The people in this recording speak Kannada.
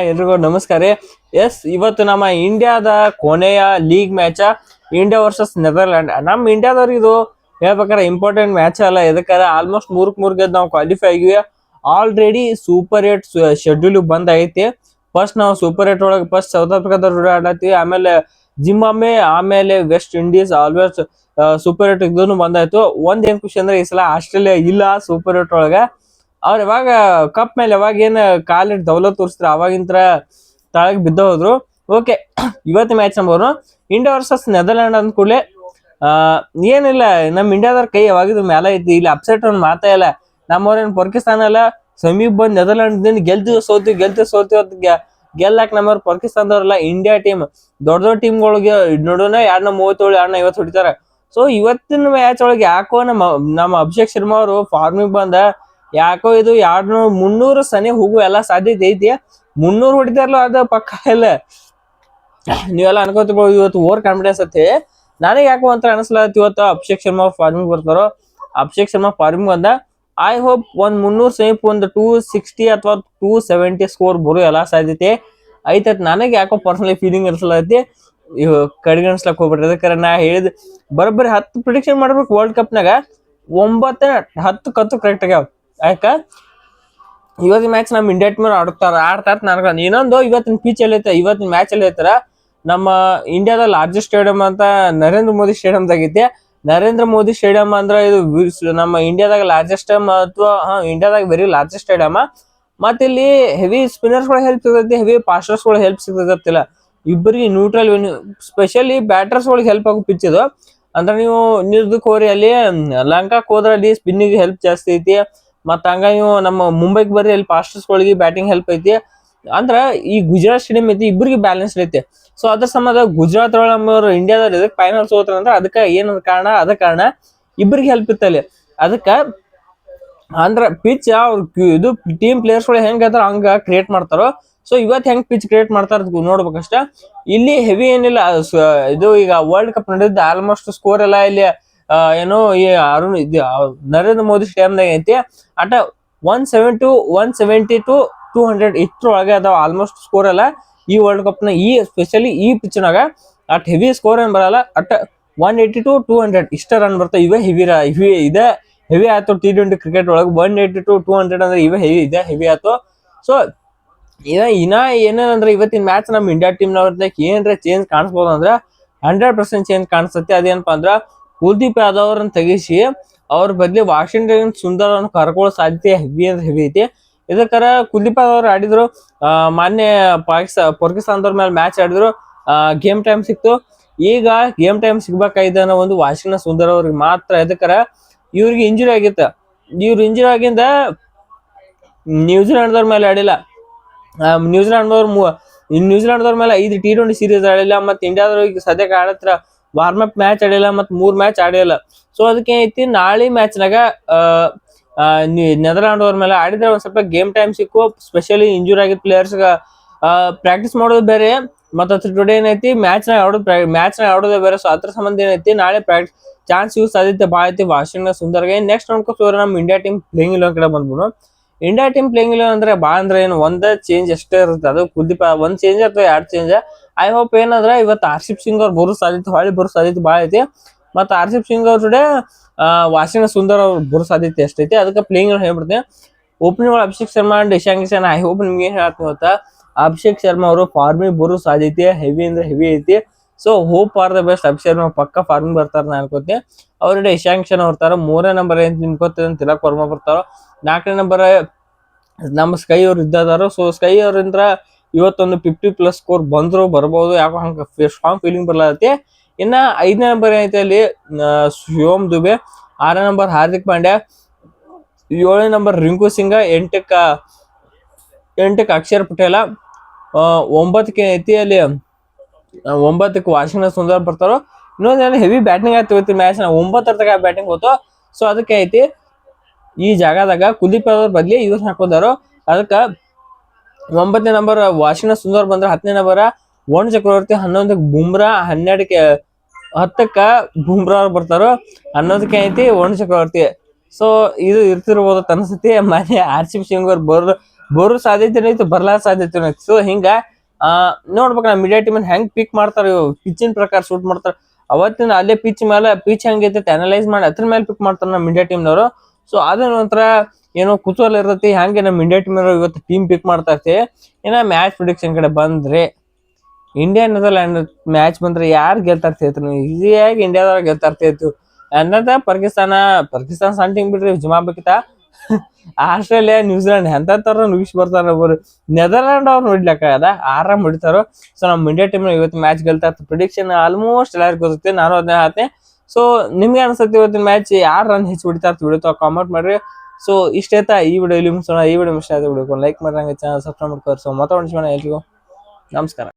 ಎಲ್ರಿಗೂ ನಮಸ್ಕಾರ ರೀ. ಎಸ್, ಇವತ್ತು ನಮ್ಮ ಇಂಡಿಯಾದ ಕೊನೆಯ ಲೀಗ್ ಮ್ಯಾಚ ಇಂಡಿಯಾ ವರ್ಸಸ್ ನೆದರ್ಲ್ಯಾಂಡ್. ನಮ್ಮ ಇಂಡಿಯಾದವ್ರಿಗೆ ಇದು ಹೇಳ್ಬೇಕಾರೆ ಇಂಪಾರ್ಟೆಂಟ್ ಮ್ಯಾಚ್ ಅಲ್ಲ. ಎದಕ್ಕಾರ ಆಲ್ಮೋಸ್ಟ್ ಮೂರ್ ಗೆದ್ದು ನಾವು ಕ್ವಾಲಿಫೈ ಆಗಿವಿ. ಆಲ್ರೆಡಿ ಸೂಪರ್ 8 ಶೆಡ್ಯೂಲ್ ಬಂದ್ ಐತಿ. ಫಸ್ಟ್ ನಾವು ಸೂಪರ್ 8 ಒಳಗೆ ಫಸ್ಟ್ ಸೌತ್ ಆಫ್ರಿಕಾದವ್ರು ಆಡತ್ತೀವಿ, ಆಮೇಲೆ ಜಿಂಬಾಬ್ವೆ, ಆಮೇಲೆ ವೆಸ್ಟ್ ಇಂಡೀಸ್. ಆಲ್ವೇಸ್ ಸೂಪರ್ 8 ಇದನ್ನು ಬಂದಾಯ್ತು. ಏನ್ ಖುಷಿ ಅಂದ್ರೆ ಈ ಸಲ ಆಸ್ಟ್ರೇಲಿಯಾ ಇಲ್ಲ ಸೂಪರ್ 8 ಒಳಗ. ಅವ್ರ ಯಾವಾಗ ಕಪ್ ಮೇಲೆ ಯಾವಾಗ ಏನ್ ಕಾಲಿಟ್ ದೌಲತ್ ತೋರಿಸ್ತಾರ ಅವಾಗಿಂತ್ರ ತಳಗ್ ಬಿದ್ದ ಹೋದ್ರು. ಓಕೆ, ಇವತ್ತು match number India versus Netherland ಅಂದ ಕೂಡಲೇ ಏನಿಲ್ಲ, ನಮ್ ಇಂಡಿಯಾದವ್ರ ಕೈ ಯಾವಾಗಿದ್ರು ಮ್ಯಾಲ ಐತಿ. ಇಲ್ಲಿ ಅಪ್ಸೆಟ್ ಒಂದ್ ಮಾತಾ ಇಲ್ಲ. ನಮ್ಮವ್ರೇನ್ ಪಾಕಿಸ್ತಾನ ಅಲ್ಲ, ಸಮೀಪ್ ಬಂದ್ ನೆದರ್ಲ್ಯಾಂಡ್ ದಿನ ಗೆಲ್ತೀವಿ ಸೋತೀವಿ ಅಂತ ಗೆಲ್ಲಾಕ್ ನಮ್ಮವ್ರ ಪಾಕಿಸ್ತಾನದವ್ರಲ್ಲ. ಇಂಡಿಯಾ ಟೀಮ್ ದೊಡ್ಡ ದೊಡ್ಡ ಟೀಮ್ಗಳಿಗೆ ನೋಡೋಣ 237 250 ಹೊಡಿತಾರ. ಸೊ ಇವತ್ತಿನ ಮ್ಯಾಚ್ ಒಳಗೆ ಯಾಕೋ ನಮ್ಮ ಅಭಿಷೇಕ್ ಶರ್ಮಾ ಅವರು ಫಾರ್ಮಿಗೆ ಬಂದ. ಯಾಕೋ ಇದು 200 300 ಸನಿ ಹೋಗುವ ಎಲ್ಲಾ ಸಾಧ್ಯತೆ ಐತಿ. 300 ಹೊಡಿತಾರಲ್ಲ ಅದ ಪಕ್ಕ ಇಲ್ಲ. ನೀವೆಲ್ಲ ಅನ್ಕೋತಿರ್ಬೋದು ಇವತ್ತು ಓವರ್ ಕಾನ್ಫಿಡೆನ್ಸ್ ಐತಿ. ನನಗೆ ಯಾಕೋ ಅಂತ ಅನಿಸ್ಲಾತಿ ಇವತ್ತು ಅಭಿಷೇಕ್ ಶರ್ಮಾ ಫಾರ್ಮಿಂಗ್ ಬರ್ತಾರೋ. ಅಭಿಷೇಕ್ ಶರ್ಮಾ ಫಾರ್ಮಿಂಗ್ ಬಂದ. ಐ ಹೋಪ್ ಒಂದ್ 300 ಸಮೀಪ ಒಂದು 260 ಅಥವಾ 270 ಸ್ಕೋರ್ ಬರೋ ಎಲ್ಲಾ ಸಾಧ್ಯತೆ ಐತೆ. ನನಗೆ ಯಾಕೋ ಪರ್ಸನಲಿ ಫೀಲಿಂಗ್ ಅನ್ಸ್ಲತಿ. ಕಡೆಗಣಿಸ್ಲಕ್ ಹೋಗ್ಬಿಟ್ರಿ. ಅದಕ್ಕೆ ನಾ ಹೇಳಿದ್ ಬರೋಬ್ಬರಿ 10 ಪ್ರಿಡಿಕ್ಷನ್ ಮಾಡ್ಬೇಕು ವರ್ಲ್ಡ್ ಕಪ್ನಾಗ. 9 10 ಕತ್ತು ಕರೆಕ್ಟ್ ಆಗ್ಯಾವ. ಯಾಕ ಇವತ್ತಿನ ಮ್ಯಾಚ್ ನಮ್ ಇಂಡಿಯಾ ಟೀಮ್ ಆಡ್ತಾರ ನನಗ. ಇನ್ನೊಂದು ಇವತ್ತಿನ ಪಿಚ್ ಎಲ್ಲಿ ಐತೆ, ಇವತ್ತಿನ ಮ್ಯಾಚ್ ಎಲ್ಲಿ ಐತಾರ, ನಮ್ಮ ಇಂಡಿಯಾದ ಲಾರ್ಜೆಸ್ಟ್ ಸ್ಟೇಡಿಯಂ ಅಂತ ನರೇಂದ್ರ ಮೋದಿ ಸ್ಟೇಡಿಯಂದಾಗ ಐತಿ. ನರೇಂದ್ರ ಮೋದಿ ಸ್ಟೇಡಿಯಂ ಅಂದ್ರ ಇದು ನಮ್ಮ ಇಂಡಿಯಾದಾಗ ಲಾರ್ಜೆಸ್ಟ್ ಅಥವಾ ಇಂಡಿಯಾದಾಗ ವೆರಿ ಲಾರ್ಜೆಸ್ಟ್ ಸ್ಟೇಡಿಯಂ. ಮತ್ತ ಇಲ್ಲಿ ಹೆವಿ ಸ್ಪಿನ್ನರ್ಸ್ ಗಳ ಹೆಲ್ಪ್ ಸಿಗ್ತೈತಿ, ಹೆವಿ ಫಾಸ್ಟರ್ಸ್ ಗಳ ಹೆಲ್ಪ್ ಸಿಗ್ತೈತಿಲ್ಲ. ಇಬ್ಬರಿಗೆ ನ್ಯೂಟ್ರಲ್ ಸ್ಪೆಷಲಿ ಬ್ಯಾಟರ್ಸ್ ಗಳಿಗೆ ಹೆಲ್ಪ್ ಆಗೋ ಪಿಚ್ ಇದು. ಅಂದ್ರೆ ನೀವು ನಿರ್ದಕ್ ಹೋರಿ ಅಲ್ಲಿ ಲಂಕಾಕ್ ಹೋದ್ರ ಅಲ್ಲಿ ಸ್ಪಿನ್ನಿಗೆ ಹೆಲ್ಪ್ ಜಾಸ್ತಿ ಐತಿ. ಮತ್ತ ಹಂಗ ನೀವು ನಮ್ಮ ಮುಂಬೈಗೆ ಬರ್ರಿ, ಅಲ್ಲಿ ಫಾಸ್ಟರ್ಸ್ ಗಳಿಗೆ ಬ್ಯಾಟಿಂಗ್ ಹೆಲ್ಪ್ ಐತಿ. ಅಂದ್ರ ಈ ಗುಜರಾತ್ ಸ್ಟೇಡಿಯಂ ಐತಿ, ಇಬ್ಬರಿಗೆ ಬ್ಯಾಲೆನ್ಸ್ ಐತಿ. ಸೊ ಅದ್ರ ಸಂಬಂಧ ಗುಜರಾತ್ ಒಳಗ ನಮ್ಮವ್ರು ಇಂಡಿಯಾದವ್ರು ಇದಕ್ ಫೈನಲ್ ಸೋತ್ರ ಅಂದ್ರೆ ಅದಕ್ಕ ಏನದ ಕಾರಣ, ಕಾರಣ ಇಬ್ಬರಿಗೆ ಹೆಲ್ಪ್ ಇತ್ತಲ್ಲಿ. ಅದಕ್ಕ ಅಂದ್ರ ಪಿಚ್ ಇದು ಟೀಮ್ ಪ್ಲೇಯರ್ಸ್ ಗಳು ಹೆಂಗ್ ಅದಾರ ಹಂಗ ಕ್ರಿಯೇಟ್ ಮಾಡ್ತಾರೋ. ಸೊ ಇವತ್ ಹೆಂಗ್ ಪಿಚ್ ಕ್ರಿಯೇಟ್ ಮಾಡ್ತಾರ ನೋಡ್ಬೇಕಷ್ಟ. ಇಲ್ಲಿ ಹೆವಿ ಏನಿಲ್ಲ. ಇದು ಈಗ ವರ್ಲ್ಡ್ ಕಪ್ ನಡೆದಿದ್ದ ಆಲ್ಮೋಸ್ಟ್ ಸ್ಕೋರ್ ಎಲ್ಲ ಇಲ್ಲಿ ಏನೋ ಈ ನರೇಂದ್ರ ಮೋದಿ ಸ್ಟೇಡಿಯಂದಾಗ ಐತಿ. ಅಟ 170 to 200 ಇಷ್ಟರೊಳಗೆ ಅದಾವ ಆಲ್ಮೋಸ್ಟ್ ಸ್ಕೋರ್ ಎಲ್ಲ ಈ ವರ್ಲ್ಡ್ ಕಪ್ ನ. ಈ ಸ್ಪೆಷಲಿ ಈ ಪಿಚ್ ನಾಗ ಅಟ್ ಹೆವಿ ಸ್ಕೋರ್ ಏನ್ ಬರಲ್ಲ. ಅಟ್ 180 to 200 ಇಷ್ಟ ರನ್ ಬರ್ತಾವ. ಇವೇ ಇದೆ ಹೆವಿ ಆಯ್ತು. T20 ಕ್ರಿಕೆಟ್ ಒಳಗೆ 180 to 200 ಅಂದ್ರೆ ಇವೇ ಹೆವಿ ಆಯ್ತು. ಸೊ ಇನ್ನ ಏನೇನಂದ್ರೆ ಇವತ್ತಿನ ಮ್ಯಾಚ್ ನಮ್ ಇಂಡಿಯಾ ಟೀಮ್ ಏನ್ರ ಚೇಂಜ್ ಕಾಣಿಸ್ಬೋದು ಅಂದ್ರೆ 100% ಚೇಂಜ್ ಕಾಣಿಸ್ತತಿ. ಅದೇನಪ್ಪಾ ಅಂದ್ರ ಕುಲ್ದೀಪ್ ಯಾದವ್ ಅವ್ರನ್ನ ತೆಗಿಸಿ ಅವ್ರ ಬದ್ಲಿ ವಾಷಿಂಗ್ಟನ್ ಸುಂದರ್ ಅವ್ರನ್ನ ಕರ್ಕೊಳ್ಳೋ ಸಾಧ್ಯತೆ ಹೆವಿ ಐತಿ. ಇದಕ್ಕರ ಕುಲ್ದೀಪ್ ಯಾದವ್ ಅವ್ರು ಆಡಿದ್ರು ಮಾನ್ಯ ಪಾಕಿಸ್ತಾನದವ್ರ ಮೇಲೆ ಮ್ಯಾಚ್ ಆಡಿದ್ರು. ಗೇಮ್ ಟೈಮ್ ಸಿಕ್ತು. ಈಗ ಗೇಮ್ ಟೈಮ್ ಸಿಗ್ಬೇಕಾಯ್ದ ಅನ್ನೋ ಒಂದು ವಾಷಿಂಗ್ಟನ್ ಸುಂದರ್ ಅವ್ರಿಗೆ ಮಾತ್ರ. ಇದಕ್ಕರ ಇವ್ರಿಗೆ ಇಂಜುರಿ ಆಗಿತ್ತ. ಇವ್ರ ಇಂಜುರಿ ಆಗಿಂದ ನ್ಯೂಜಿಲೆಂಡ್ ದವ್ರ ಮೇಲೆ ಆಡಿಲ್ಲ. ನ್ಯೂಜಿಲೆಂಡ್ ಮೇಲೆ 5 T20 ಸೀರೀಸ್ ಆಡಿಲ್ಲ. ಮತ್ತೆ ಇಂಡಿಯಾದವ್ರಿಗೆ ಸದ್ಯಕ್ಕೆ ಆಡತ್ರ ವಾರ್ಮ್ ಅಪ್ ಮ್ಯಾಚ್ ಆಡಿಲ್ಲ, ಮತ್ 3 ಮ್ಯಾಚ್ ಆಡಿಲ್ಲ. ಸೊ ಅದಕ್ಕೆ ಐತಿ ನಾಳೆ ಮ್ಯಾಚ್ನಾಗ ನೆದರ್ಲ್ಯಾಂಡ್ ಅವ್ರ ಮೇಲೆ ಆಡಿದ್ರೆ ಒಂದ್ ಸ್ವಲ್ಪ ಗೇಮ್ ಟೈಮ್ ಸಿಕ್ಕು. ಸ್ಪೆಷಲಿ ಇಂಜೂರ್ ಆಗಿದ್ ಪ್ಲೇಯರ್ಸ್ ಪ್ರಾಕ್ಟೀಸ್ ಮಾಡೋದು ಬೇರೆ, ಮತ್ತ ಟುಡೇ ಏನೈತಿ ಮ್ಯಾಚ್ ನ ಆಡೋದೇ ಬೇರೆ. ಸೊ ಅದ್ರ ಸಂಬಂಧ ಏನೈತಿ ನಾಳೆ ಪ್ರಾಕ್ಟೀಸ್ ಚಾನ್ಸ್ ಯೂಸ್ ಸಾಧ್ಯತೆ ಭಾಳ ಐತಿ ವಾಷಿಂಗ್ಟನ್ ಸುಂದರ್ಗೆ. ನೆಕ್ಸ್ಟ್ ನೋಡ್ಕೋತೀವ್ರ ನಮ್ ಇಂಡಿಯಾ ಟೀಮ್ ಪ್ಲೇಯಿಂಗ್ ಇಲೆವೆನ್ ಕಡೆ ಬಂದ್ಬಿಡು. ಇಂಡಿಯಾ ಟೀಮ್ ಪ್ಲೇಯಿಂಗ್ ಇಲೆವೆನ್ ಅಂದ್ರೆ ಬಾಳ ಅಂದ್ರೆ ಏನು ಒಂದೇ ಚೇಂಜ್ ಅಷ್ಟೇ ಇರುತ್ತೆ. ಅದು ಕುಲ್ದೀಪ್ ಒಂದ್ ಚೇಂಜ್ ಅಥವಾ 2 ಚೇಂಜ್. ಐ ಹೋಪ್ ಏನಂದ್ರೆ ಇವತ್ತು ಹರ್ಷಿಪ್ ಸಿಂಗ್ ಅವ್ರು ಬರೋ ಸಾಧ್ಯತೆ ಭಾಳ ಐತಿ. ಮತ್ತ ಹರ್ಷಿಪ್ ಸಿಂಗ್ ಅವ್ರ ಜೊತೆ ವಾಷಿಂಗ್ಟನ್ ಸುಂದರ್ ಅವ್ರು ಬರೋ ಸಾಧ್ಯತೆ ಎಷ್ಟೈತಿ. ಅದಕ್ಕೆ ಪ್ಲೇಯಿಂಗ್ ಹೇಳ್ಬಿಡ್ತೀನಿ. ಓಪನಿಂಗ್ ಒಳಗೆ Abhishek Sharma and Ishan Kishan. I hope ನಿಮ್ಗೆ ಏನ್ ಹೇಳ್ತೀನಿ ಗೊತ್ತಾ, ಅಭಿಷೇಕ್ ಶರ್ಮಾ ಅವರು ಫಾರ್ಮಿಂಗ್ ಬರೋ ಸಾಧ್ಯತೆ ಹೆವಿ ಅಂದ್ರೆ ಹೆವಿ ಐತಿ. So hope for the best. Abhishek Sharma ಪಕ್ಕ ಫಾರ್ಮಿಂಗ್ ಬರ್ತಾರ ನಾ ಅನ್ಕೋತೀನಿ. ಅವ್ರ ಇಶಾನ್ ಕಿಶನ್ ಬರ್ತಾರ. 3ನೇ ನಂಬರ್ ಏನ್ ನಿಮ್ಕೋತ ತಿಲಕ್ ವರ್ಮಾ ಬರ್ತಾರ. 4ನೇ ನಂಬರ್ ನಮ್ಮ ಸ್ಕೈ ಅವ್ರು ಇದ್ದಾರ. ಸೊ ಸ್ಕೈ ಅವ್ರಿಂದ ಇವತ್ತೊಂದು 50+ ಸ್ಕೋರ್ ಬರ್ಬೋದು. ಯಾಕೋ ಹಂಗ ಸ್ಟ್ರಾಂಗ್ ಫೀಲಿಂಗ್ ಬರ್ಲಾತಿ. ಇನ್ನ 5ನೇ ನಂಬರ್ ಏನೈತೆ ಅಲ್ಲಿ ಶಿವಮ್ ದುಬೆ. 6ನೇ ನಂಬರ್ ಹಾರ್ದಿಕ್ ಪಾಂಡ್ಯ. 7ನೇ ನಂಬರ್ ರಿಂಕು ಸಿಂಗ. 8ಕ್ಕೆ ಅಕ್ಷರ್ ಪಟೇಲ. 9ಕ್ಕೆ ಐತಿ ಅಲ್ಲಿ 9ಕ್ಕೆ ವಾಷಿಂಗ್ಟನ್ ಸುಂದರ್ ಬರ್ತಾರೋ. ಇನ್ನೊಂದ್ ಹೆವಿ ಬ್ಯಾಟಿಂಗ್ ಆಯ್ತು ಇವತ್ತು ಮ್ಯಾಚ್. 9 ಬ್ಯಾಟಿಂಗ್ ಹೋತು. ಸೊ ಅದಕ್ಕೆ ಐತಿ ಈ ಜಾಗದಾಗ ಕುಲ್ದೀಪ್ ಯಾದವ್ ಬದ್ಲಿ ಇವ್ರು ಹಾಕೋದಾರು. ಅದಕ್ಕ 9ನೇ ನಂಬರ್ ವಾಷಿಂಗ್ಟನ್ ಸುಂದರ್ ಬಂದ್ರೆ 10ನೇ ನಂಬರ್ ವರುಣ್ ಚಕ್ರವರ್ತಿ. 11ಕ್ಕೆ ಬುಮ್ರಾ. 10ಕ್ಕ ಬುಮ್ರಾ ಅವ್ರು ಬರ್ತಾರೋ. 11ಕ್ಕೆ ಐತಿ ವರುಣ್ ಚಕ್ರವರ್ತಿ. ಸೊ ಇದು ಇರ್ತಿರ್ಬೋದು ಅನ್ಸತಿ. ಮನೆ ಹರ್ಷಿಪ್ ಸಿಂಗ್ ಅವ್ರು ಬರೋ ಸಾಧ್ಯತೆನೂ ಐತಿ, ಬರ್ಲಾರ ಸಾಧ್ಯತೆನೂ ಐತಿ. ಸೊ ಹಿಂಗ ನೋಡ್ಬೇಕು ನಮ್ಮ ಇಂಡಿಯಾ ಟೀಮ್ ಹೆಂಗ್ ಪಿಕ್ ಮಾಡ್ತಾರ, ಪಿಚ್ಚಿನ ಪ್ರಕಾರ ಶೂಟ್ ಮಾಡ್ತಾರ. ಅವತ್ತಿನ ಅಲ್ಲೇ ಪಿಚ್ ಮೇಲೆ ಪಿಚ್ ಹೆಂಗೈತಿ ಅನಲೈಸ್ ಮಾಡಿ ಅದ್ರ ಮೇಲೆ ಪಿಕ್ ಮಾಡ್ತಾರ ನಮ್ಮ ಇಂಡಿಯಾ ಟೀಮ್ನವರು. ಸೊ ಅದನ್ನ ಒಂಥರ ಏನೋ ಕುತೂಹಲ ಇರ್ತೈತಿ, ಹಂಗೆ ನಮ್ಮ ಇಂಡಿಯಾ ಟೀಮ್ ಇವತ್ತು ಟೀಮ್ ಪಿಕ್ ಮಾಡ್ತಾ ಇರ್ತೀವಿ. ಇನ್ನ ಮ್ಯಾಚ್ ಪ್ರಿಡಿಕ್ಷನ್ ಕಡೆ ಬಂದ್ರೆ ಇಂಡಿಯಾ ನೆದರ್ಲ್ಯಾಂಡ್ ಮ್ಯಾಚ್ ಬಂದ್ರೆ ಯಾರು ಗೆಲ್ತಾ ಇರ್ತಿತ್ತು? ಈಸಿಯಾಗಿ ಇಂಡಿಯಾದವ್ರ ಗೆಲ್ತಾ ಇರ್ತಿತ್ತು. ಅನ್ನದ ಪಾಕಿಸ್ತಾನ ಸಣ್ಣ ಟೀಮ್ ಬಿಡ್ರಿ, ಜುಮಾಬೇಕಿತ ಆಸ್ಟ್ರೇಲಿಯಾ ನ್ಯೂಜಿಲೆಂಡ್ ಎಂತರ ನುಗ್ಗಿಸಿ ಬರ್ತಾರ. ಒಬ್ಬರು ನೆದರ್ಲ್ಯಾಂಡ್ ಅವ್ರು ನೋಡ್ಲಿಕ್ಕ ಅದ ಆರಾಮ್ ಹೊಡಿತಾರೋ. ಸೊ ನಮ್ಮ ಇಂಡಿಯಾ ಟೀಮ್ ಇವತ್ತು ಮ್ಯಾಚ್ ಗೆಲ್ತಾ ಇರ್ತಾರೆ. ಪ್ರಿಡಿಕ್ಷನ್ ಆಲ್ಮೋಸ್ಟ್ ಎಲ್ಲರಿಗೂ ಗೊತ್ತೈತಿ, ನಾನು ಅದನ್ನ ಹೇಳ್ತೀನಿ. ಸೊ ನಿಮ್ಗೆ ಅನ್ಸುತ್ತೆ ಇವತ್ತಿನ ಮ್ಯಾಚ್ ಯಾರು ರನ್ ಹೆಚ್ಚು ಹೊಡಿತಾ ವಿಡಿಯೋ ಕಾಮೆಂಟ್ ಮಾಡ್ರಿ. ಸೊ ಇಷ್ಟೈತಾ ಈ ವಿಡಿಯೋ ಇಲ್ಲಿ ಮುಗಿಸೋಣ. ಈ ವಿಡಿಯೋ ಇಷ್ಟ ಆಯ್ತು ವಿಡಿಯೋ ಲೈಕ್ ಮಾಡ್ರಂಗೆ ಚಾನಲ್ ಸಬ್ಸ್ಕ್ರೈಬ್ ಮಾಡ್ಕೋರಿ. ಸೊ ಮಾತಾಡೋಣ ಎಲ್ರಿಗೂ ನಮಸ್ಕಾರ.